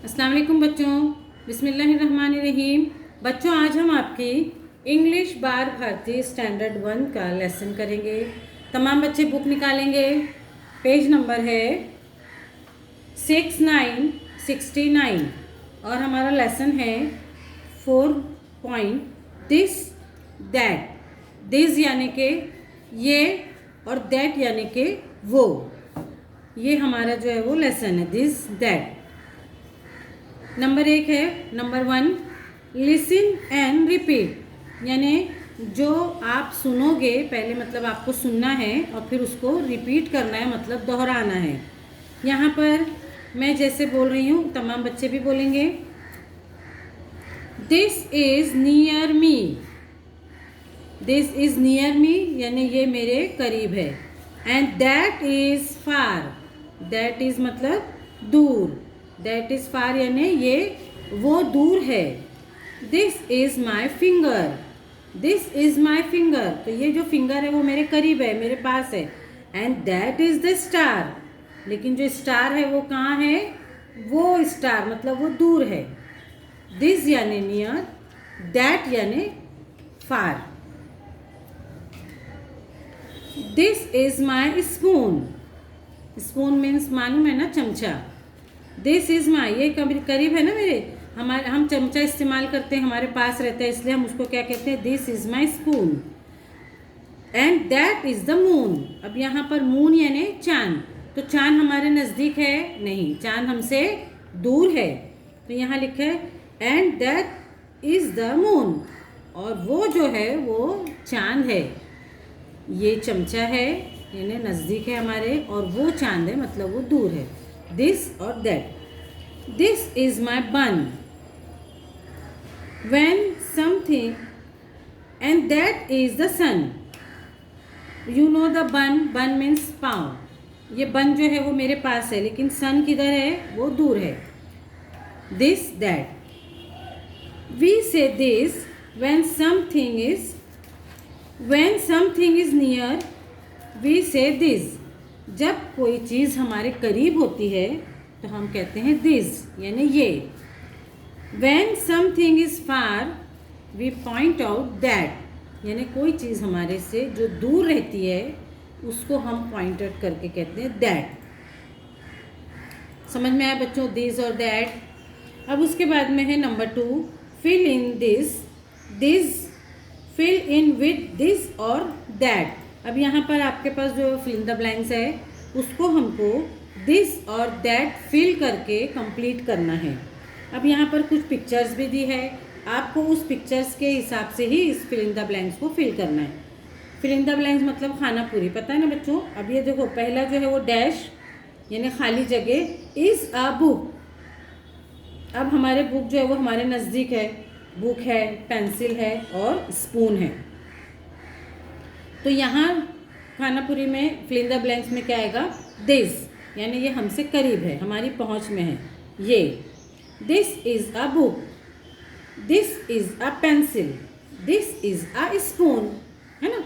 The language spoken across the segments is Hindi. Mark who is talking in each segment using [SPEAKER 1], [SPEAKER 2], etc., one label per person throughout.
[SPEAKER 1] अस्सलाम वालेकुम बच्चों, बिस्मिल्लाहिर्रहमानिर्रहीम। बच्चों, आज हम आपकी इंग्लिश बार भारती स्टैंडर्ड 1 का लेसन करेंगे। तमाम बच्चे बुक निकालेंगे। पेज नंबर है 6969 और हमारा लेसन है 4 पॉइंट दिस दैट। दिस यानी कि ये और दैट यानी कि वो। ये हमारा जो है वो लेसन है, दिस दैट। नंबर 1 है, नंबर 1 लिसन एंड रिपीट। यानी जो आप सुनोगे पहले मतलब आपको सुनना है और फिर उसको रिपीट करना है, मतलब दोहराना है। यहाँ पर मैं जैसे बोल रही हूँ तमाम बच्चे भी बोलेंगे। This is near me. This is near me यानी ये मेरे करीब है। And that is far. That is मतलब दूर। दैट इज़ फार यानी ये वो दूर है। This is my finger. This is my finger, तो ये जो फिंगर है वो मेरे करीब है, मेरे पास है। And that is the star. लेकिन जो स्टार है वो कहाँ है? वो स्टार मतलब वो दूर है। दिस यानी नियर, दैट यानी far. This is my spoon. Spoon means मालूम है ना, चमचा। दिस इज़ माई, ये करीब है ना मेरे। हम चमचा इस्तेमाल करते हैं, हमारे पास रहता है, इसलिए हम उसको क्या कहते हैं? This is my spoon. And that is the moon. अब यहाँ पर मून यानी चांद। तो चांद हमारे नज़दीक है? नहीं, चांद हमसे दूर है। तो यहाँ लिखा है and that is the moon, और वो जो है वो चांद है। ये चमचा है यानी नज़दीक है हमारे, और वो चांद है मतलब वो दूर है। दिस और दैट। दिस इज़ माई बन। When something, and that is the sun. You know the bun. Bun means पाँव। ये बन जो है वो मेरे पास है, लेकिन सन किधर है? वो दूर है। This that. We say this when something is near. We say this. जब कोई चीज़ हमारे करीब होती है तो हम कहते हैं this यानी ये। When something is far, we point out that. यानी कोई चीज़ हमारे से जो दूर रहती है उसको हम पॉइंट आउट करके कहते हैं that. समझ में आया बच्चों? दिस और that। अब उसके बाद में है number 2 fill in this. fill in with this और that. अब यहाँ पर आपके पास जो fill in the blanks है उसको हमको this और that fill करके कंप्लीट करना है। अब यहाँ पर कुछ पिक्चर्स भी दी है, आपको उस पिक्चर्स के हिसाब से ही इस फिल इन द ब्लैंक्स को फिल करना है। फिल इन द ब्लैंक्स मतलब खाना पूरी, पता है ना बच्चों? अब ये देखो, पहला जो है वो डैश यानी खाली जगह, इज़ अ बुक। अब हमारे बुक जो है वो हमारे नज़दीक है। बुक है, पेंसिल है और स्पून है। तो यहाँ खानापुरी में फिल इन द ब्लैंक्स में क्या आएगा? दिस यानी ये हमसे करीब है, हमारी पहुँच में है ये। This is a book. This is a pencil. This is a spoon. है ना?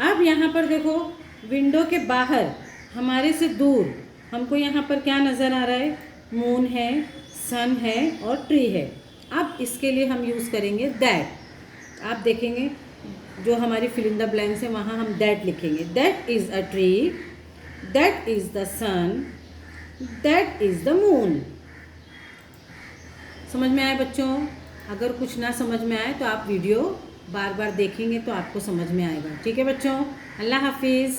[SPEAKER 1] अब यहाँ पर देखो, विंडो के बाहर हमारे से दूर हमको यहाँ पर क्या नज़र आ रहा है? मून है, सन है और ट्री है। अब इसके लिए हम यूज़ करेंगे दैट। आप देखेंगे जो हमारी फिल इन द ब्लैंक्स है वहाँ हम दैट लिखेंगे। That is a tree, that is the sun, that is the moon. समझ में आए बच्चों? अगर कुछ ना समझ में आए तो आप वीडियो बार बार देखेंगे तो आपको समझ में आएगा। ठीक है बच्चों? अल्लाह हाफिज़।